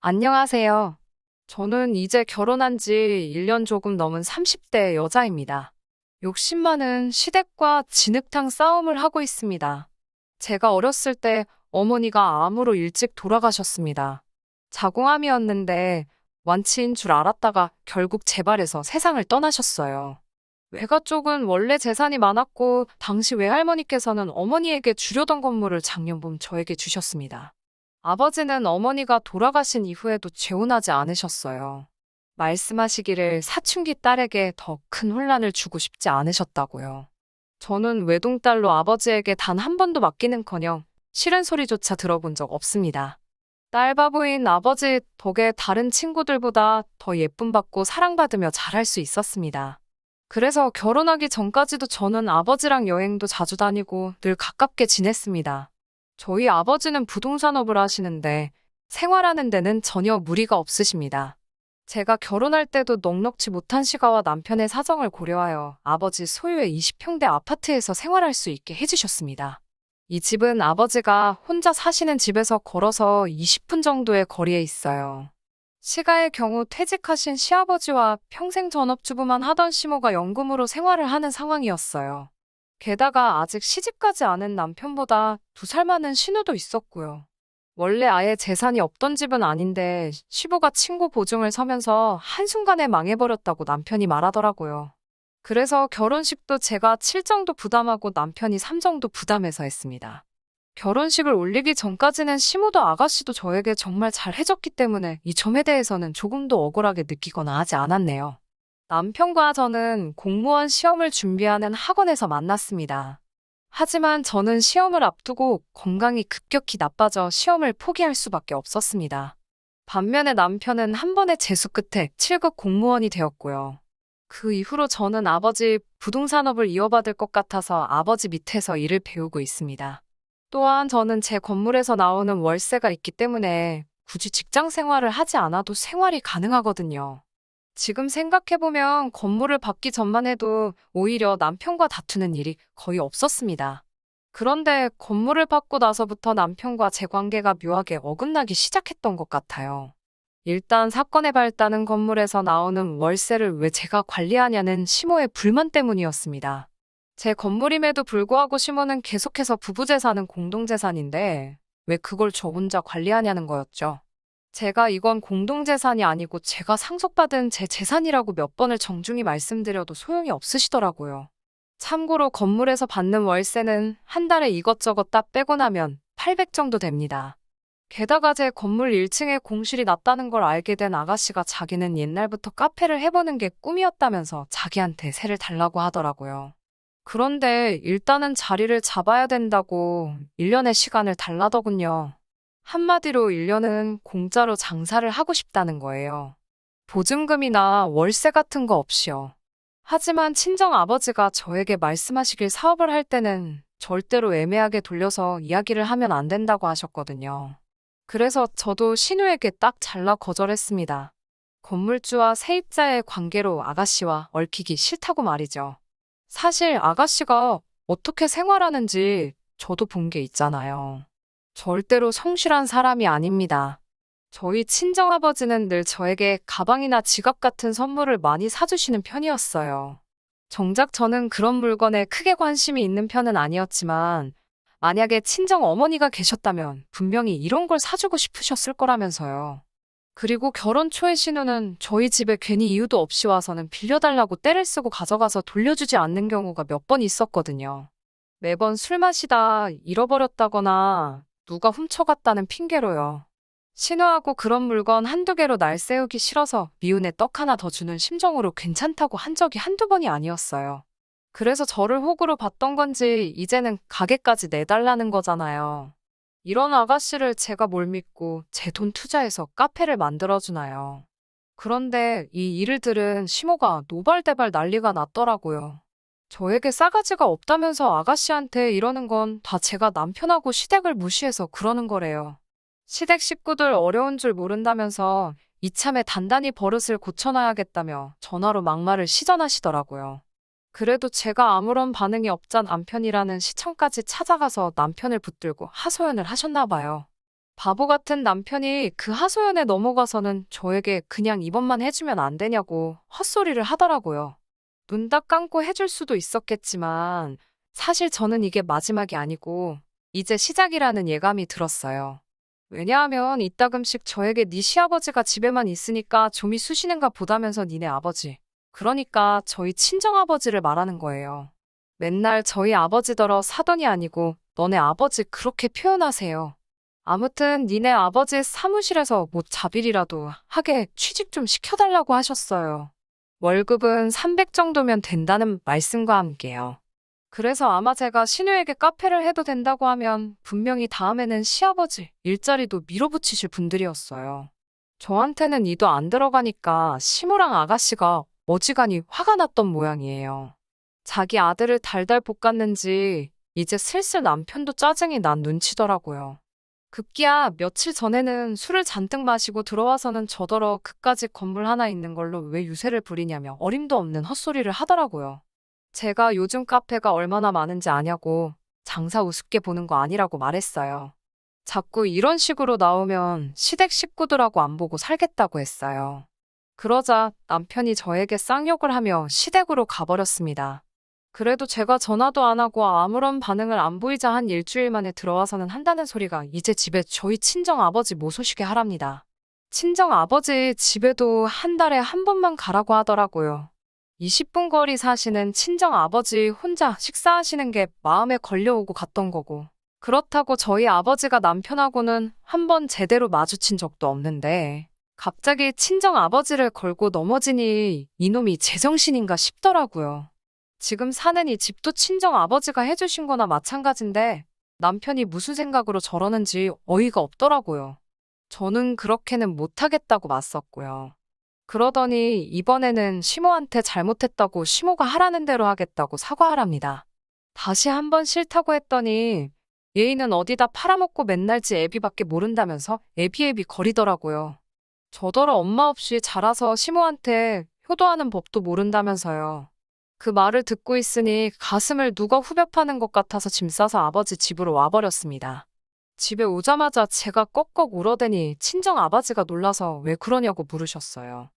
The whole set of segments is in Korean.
안녕하세요. 저는 이제 결혼한 지 1년 조금 넘은 30대 여자입니다. 욕심 많은 시댁과 진흙탕 싸움을 하고 있습니다. 제가 어렸을 때 어머니가 암으로 일찍 돌아가셨습니다. 자궁암이었는데 완치인 줄 알았다가 결국 재발해서 세상을 떠나셨어요. 외가 쪽은 원래 재산이 많았고 당시 외할머니께서는 어머니에게 주려던 건물을 작년봄 저에게 주셨습니다. 아버지는 어머니가 돌아가신 이후에도 재혼하지 않으셨어요. 말씀하시기를 사춘기 딸에게 더 큰 혼란을 주고 싶지 않으셨다고요. 저는 외동딸로 아버지에게 단 한 번도 맡기는커녕 싫은 소리조차 들어본 적 없습니다. 딸바보인 아버지 덕에 다른 친구들보다 더 예쁨 받고 사랑받으며 자랄 수 있었습니다. 그래서 결혼하기 전까지도 저는 아버지랑 여행도 자주 다니고 늘 가깝게 지냈습니다. 저희 아버지는 부동산업을 하시는데 생활하는 데는 전혀 무리가 없으십니다. 제가 결혼할 때도 넉넉지 못한 시가와 남편의 사정을 고려하여 아버지 소유의 20평대 아파트에서 생활할 수 있게 해주셨습니다. 이 집은 아버지가 혼자 사시는 집에서 걸어서 20분 정도의 거리에 있어요. 시가의 경우 퇴직하신 시아버지와 평생 전업주부만 하던 시모가 연금으로 생활을 하는 상황이었어요. 게다가 아직 시집가지 않은 남편보다 2살 많은 신우도 있었고요. 원래 아예 재산이 없던 집은 아닌데 시부가 친구 보증을 서면서 한순간에 망해버렸다고 남편이 말하더라고요. 그래서 결혼식도 제가 7 정도 부담하고 남편이 3 정도 부담해서 했습니다. 결혼식을 올리기 전까지는 시모도 아가씨도 저에게 정말 잘 해줬기 때문에 이 점에 대해서는 조금도 억울하게 느끼거나 하지 않았네요. 남편과 저는 공무원 시험을 준비하는 학원에서 만났습니다. 하지만 저는 시험을 앞두고 건강이 급격히 나빠져 시험을 포기할 수밖에 없었습니다. 반면에 남편은 한 번의 재수 끝에 7급 공무원이 되었고요. 그 이후로 저는 아버지 부동산업을 이어받을 것 같아서 아버지 밑에서 일을 배우고 있습니다. 또한 저는 제 건물에서 나오는 월세가 있기 때문에 굳이 직장 생활을 하지 않아도 생활이 가능하거든요. 지금 생각해보면 건물을 받기 전만 해도 오히려 남편과 다투는 일이 거의 없었습니다. 그런데 건물을 받고 나서부터 남편과 제 관계가 묘하게 어긋나기 시작했던 것 같아요. 일단 사건의 발단은 건물에서 나오는 월세를 왜 제가 관리하냐는 시모의 불만 때문이었습니다. 제 건물임에도 불구하고 시모는 계속해서 부부재산은 공동재산인데 왜 그걸 저 혼자 관리하냐는 거였죠. 제가 이건 공동재산이 아니고 제가 상속받은 제 재산이라고 몇 번을 정중히 말씀드려도 소용이 없으시더라고요. 참고로 건물에서 받는 월세는 한 달에 이것저것 다 빼고 나면 800 정도 됩니다. 게다가 제 건물 1층에 공실이 났다는 걸 알게 된 아가씨가 자기는 옛날부터 카페를 해보는 게 꿈이었다면서 자기한테 세를 달라고 하더라고요. 그런데 일단은 자리를 잡아야 된다고 1년의 시간을 달라더군요. 한마디로 1년은 공짜로 장사를 하고 싶다는 거예요. 보증금이나 월세 같은 거 없이요. 하지만 친정 아버지가 저에게 말씀하시길 사업을 할 때는 절대로 애매하게 돌려서 이야기를 하면 안 된다고 하셨거든요. 그래서 저도 신우에게 딱 잘라 거절했습니다. 건물주와 세입자의 관계로 아가씨와 얽히기 싫다고 말이죠. 사실 아가씨가 어떻게 생활하는지 저도 본 게 있잖아요. 절대로 성실한 사람이 아닙니다. 저희 친정아버지는 늘 저에게 가방이나 지갑 같은 선물을 많이 사주시는 편이었어요. 정작 저는 그런 물건에 크게 관심이 있는 편은 아니었지만 만약에 친정 어머니가 계셨다면 분명히 이런 걸 사주고 싶으셨을 거라면서요. 그리고 결혼 초에 신우는 저희 집에 괜히 이유도 없이 와서는 빌려달라고 떼를 쓰고 가져가서 돌려주지 않는 경우가 몇 번 있었거든요. 매번 술 마시다 잃어버렸다거나 누가 훔쳐갔다는 핑계로요. 신우하고 그런 물건 한두 개로 날 세우기 싫어서 미운에 떡 하나 더 주는 심정으로 괜찮다고 한 적이 한두 번이 아니었어요. 그래서 저를 호구로 봤던 건지 이제는 가게까지 내달라는 거잖아요. 이런 아가씨를 제가 뭘 믿고 제 돈 투자해서 카페를 만들어주나요? 그런데 이 일을 들은 시모가 노발대발 난리가 났더라고요. 저에게 싸가지가 없다면서 아가씨한테 이러는 건 다 제가 남편하고 시댁을 무시해서 그러는 거래요. 시댁 식구들 어려운 줄 모른다면서 이참에 단단히 버릇을 고쳐놔야겠다며 전화로 막말을 시전하시더라고요. 그래도 제가 아무런 반응이 없자 남편이라는 시청까지 찾아가서 남편을 붙들고 하소연을 하셨나 봐요. 바보 같은 남편이 그 하소연에 넘어가서는 저에게 그냥 이번만 해주면 안 되냐고 헛소리를 하더라고요. 눈 딱 감고 해줄 수도 있었겠지만 사실 저는 이게 마지막이 아니고 이제 시작이라는 예감이 들었어요. 왜냐하면 이따금씩 저에게 네 시아버지가 집에만 있으니까 좀이 쑤시는가 보다면서 니네 아버지. 그러니까 저희 친정아버지를 말하는 거예요. 맨날 저희 아버지더러 사돈이 아니고 너네 아버지 그렇게 표현하세요. 아무튼 니네 아버지 사무실에서 뭐 자빌이라도 하게 취직 좀 시켜달라고 하셨어요. 월급은 300 정도면 된다는 말씀과 함께요. 그래서 아마 제가 신우에게 카페를 해도 된다고 하면 분명히 다음에는 시아버지 일자리도 밀어붙이실 분들이었어요. 저한테는 이도 안 들어가니까 시무랑 아가씨가 어지간히 화가 났던 모양이에요. 자기 아들을 달달 볶았는지 이제 슬슬 남편도 짜증이 난 눈치더라고요. 급기야 며칠 전에는 술을 잔뜩 마시고 들어와서는 저더러 그까짓 건물 하나 있는 걸로 왜 유세를 부리냐며 어림도 없는 헛소리를 하더라고요. 제가 요즘 카페가 얼마나 많은지 아냐고 장사 우습게 보는 거 아니라고 말했어요. 자꾸 이런 식으로 나오면 시댁 식구들하고 안 보고 살겠다고 했어요. 그러자 남편이 저에게 쌍욕을 하며 시댁으로 가버렸습니다. 그래도 제가 전화도 안 하고 아무런 반응을 안 보이자 한 일주일 만에 들어와서는 한다는 소리가 이제 집에 저희 친정 아버지 모소시게 하랍니다. 친정 아버지 집에도 한 달에 한 번만 가라고 하더라고요. 20분 거리 사시는 친정 아버지 혼자 식사하시는 게 마음에 걸려오고 갔던 거고. 그렇다고 저희 아버지가 남편하고는 한 번 제대로 마주친 적도 없는데 갑자기 친정 아버지를 걸고 넘어지니 이놈이 제정신인가 싶더라고요. 지금 사는 이 집도 친정 아버지가 해주신 거나 마찬가지인데 남편이 무슨 생각으로 저러는지 어이가 없더라고요. 저는 그렇게는 못하겠다고 맞섰고요. 그러더니 이번에는 시모한테 잘못했다고 시모가 하라는 대로 하겠다고 사과하랍니다. 다시 한번 싫다고 했더니 얘이는 어디다 팔아먹고 맨날 지 애비밖에 모른다면서 애비애비 거리더라고요. 저더러 엄마 없이 자라서 시모한테 효도하는 법도 모른다면서요. 그 말을 듣고 있으니 가슴을 누가 후벼 파는 것 같아서 짐 싸서 아버지 집으로 와버렸습니다. 집에 오자마자 제가 꺽꺽 울어대니 친정 아버지가 놀라서 왜 그러냐고 물으셨어요.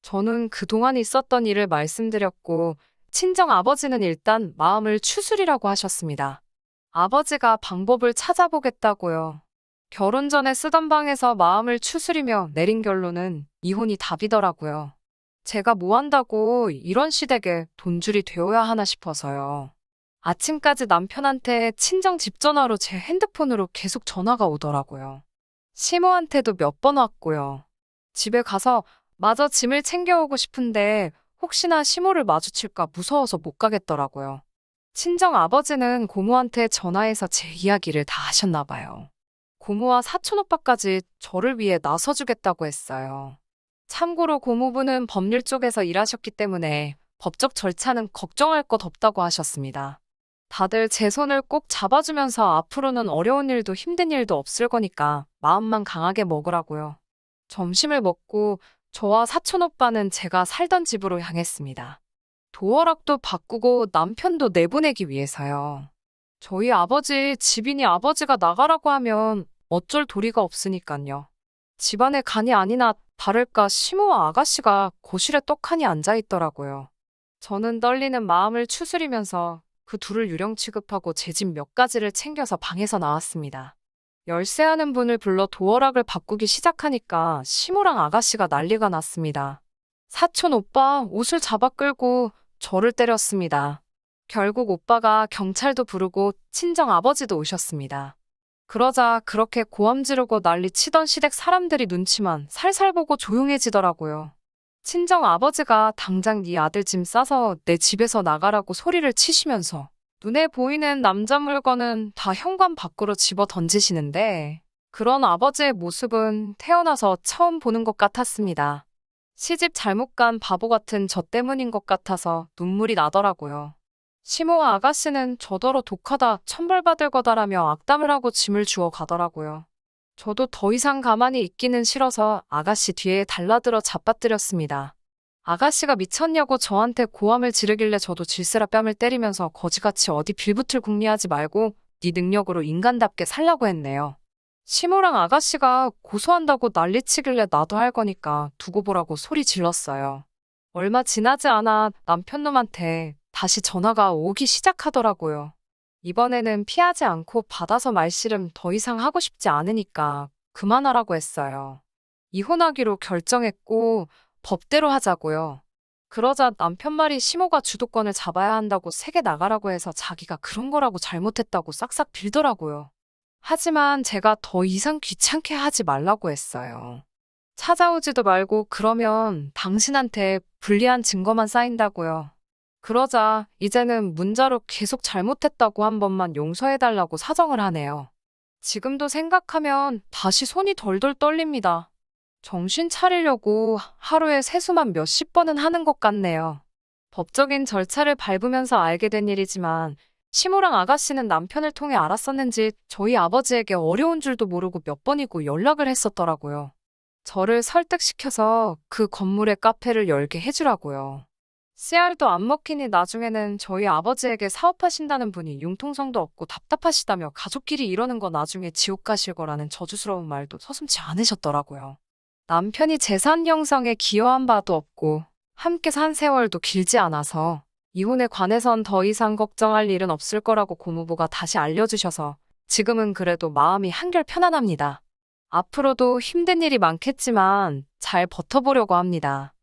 저는 그동안 있었던 일을 말씀드렸고 친정 아버지는 일단 마음을 추스리라고 하셨습니다. 아버지가 방법을 찾아보겠다고요. 결혼 전에 쓰던 방에서 마음을 추스리며 내린 결론은 이혼이 답이더라고요. 제가 뭐 한다고 이런 시댁에 돈줄이 되어야 하나 싶어서요. 아침까지 남편한테 친정 집 전화로 제 핸드폰으로 계속 전화가 오더라고요. 시모한테도 몇 번 왔고요. 집에 가서 마저 짐을 챙겨오고 싶은데 혹시나 시모를 마주칠까 무서워서 못 가겠더라고요. 친정 아버지는 고모한테 전화해서 제 이야기를 다 하셨나 봐요. 고모와 사촌 오빠까지 저를 위해 나서주겠다고 했어요. 참고로 고모부는 법률 쪽에서 일하셨기 때문에 법적 절차는 걱정할 것 없다고 하셨습니다. 다들 제 손을 꼭 잡아주면서 앞으로는 어려운 일도 힘든 일도 없을 거니까 마음만 강하게 먹으라고요. 점심을 먹고 저와 사촌 오빠는 제가 살던 집으로 향했습니다. 도어락도 바꾸고 남편도 내보내기 위해서요. 저희 아버지 집이니 아버지가 나가라고 하면 어쩔 도리가 없으니까요. 집안에 간이 아니나 다를까 시모와 아가씨가 거실에 떡하니 앉아있더라고요. 저는 떨리는 마음을 추스리면서 그 둘을 유령 취급하고 제 집 몇 가지를 챙겨서 방에서 나왔습니다. 열쇠하는 분을 불러 도어락을 바꾸기 시작하니까 시모랑 아가씨가 난리가 났습니다. 사촌 오빠 옷을 잡아 끌고 저를 때렸습니다. 결국 오빠가 경찰도 부르고 친정 아버지도 오셨습니다. 그러자 그렇게 고함 지르고 난리 치던 시댁 사람들이 눈치만 살살 보고 조용해지더라고요. 친정 아버지가 당장 네 아들 짐 싸서 내 집에서 나가라고 소리를 치시면서 눈에 보이는 남자 물건은 다 현관 밖으로 집어 던지시는데 그런 아버지의 모습은 태어나서 처음 보는 것 같았습니다. 시집 잘못 간 바보 같은 저 때문인 것 같아서 눈물이 나더라고요. 시모와 아가씨는 저더러 독하다 천벌받을 거다라며 악담을 하고 짐을 주워 가더라고요. 저도 더 이상 가만히 있기는 싫어서 아가씨 뒤에 달라들어 잡아뜨렸습니다. 아가씨가 미쳤냐고 저한테 고함을 지르길래 저도 질세라 뺨을 때리면서 거지같이 어디 빌붙을 궁리하지 말고 네 능력으로 인간답게 살라고 했네요. 시모랑 아가씨가 고소한다고 난리치길래 나도 할 거니까 두고 보라고 소리 질렀어요. 얼마 지나지 않아 남편놈한테 다시 전화가 오기 시작하더라고요. 이번에는 피하지 않고 받아서 말씨름 더 이상 하고 싶지 않으니까 그만하라고 했어요. 이혼하기로 결정했고 법대로 하자고요. 그러자 남편 말이 시모가 주도권을 잡아야 한다고 세게 나가라고 해서 자기가 그런 거라고 잘못했다고 싹싹 빌더라고요. 하지만 제가 더 이상 귀찮게 하지 말라고 했어요. 찾아오지도 말고 그러면 당신한테 불리한 증거만 쌓인다고요. 그러자 이제는 문자로 계속 잘못했다고 한 번만 용서해달라고 사정을 하네요. 지금도 생각하면 다시 손이 덜덜 떨립니다. 정신 차리려고 하루에 세수만 몇십 번은 하는 것 같네요. 법적인 절차를 밟으면서 알게 된 일이지만 시모랑 아가씨는 남편을 통해 알았었는지 저희 아버지에게 어려운 줄도 모르고 몇 번이고 연락을 했었더라고요. 저를 설득시켜서 그 건물에 카페를 열게 해주라고요. 씨알도 안 먹히니 나중에는 저희 아버지에게 사업하신다는 분이 융통성도 없고 답답하시다며 가족끼리 이러는 거 나중에 지옥 가실 거라는 저주스러운 말도 서슴지 않으셨더라고요. 남편이 재산 형성에 기여한 바도 없고 함께 산 세월도 길지 않아서 이혼에 관해선 더 이상 걱정할 일은 없을 거라고 고모부가 다시 알려주셔서 지금은 그래도 마음이 한결 편안합니다. 앞으로도 힘든 일이 많겠지만 잘 버텨보려고 합니다.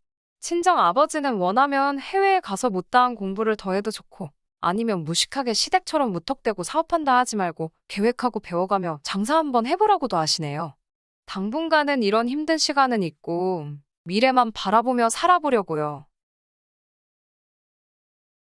친정 아버지는 원하면 해외에 가서 못다한 공부를 더 해도 좋고 아니면 무식하게 시댁처럼 무턱대고 사업한다 하지 말고 계획하고 배워가며 장사 한번 해보라고도 하시네요. 당분간은 이런 힘든 시간은 있고 미래만 바라보며 살아보려고요.